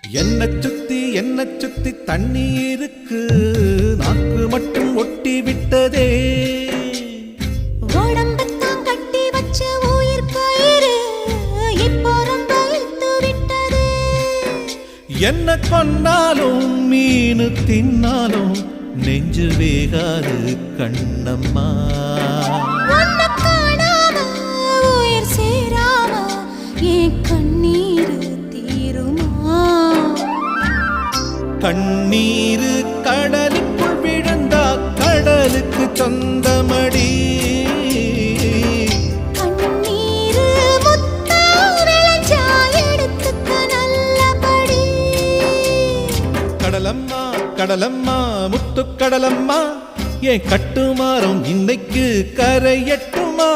என்ன சுத்தி தண்ணி இருக்கு, நாக்கு மட்டும் ஒட்டி விட்டதே. உடம்பத்தான் கட்டி வச்ச உயிர் கயிறு இப்போ ரொம்ப இழுத்து விட்டது. என்ன கொன்னாலும் மீனு தின்னாலும் நெஞ்சு வேகாது கண்ணம்மா. உன்னை காணாம உயிர் சேராம என் கண்ணீர் தீருமா? கண்ணீரு கடலுக்குள் விழுந்தா கடலுக்கு சொந்தமடி. கண்ணீரு முத்தா விளைஞ்சா எடுத்துக்க நல்லபடி. கடலம்மா கடலம்மா முத்து கடலம்மா, என் கட்டுமாறும் இன்னைக்கு கரையட்டுமா?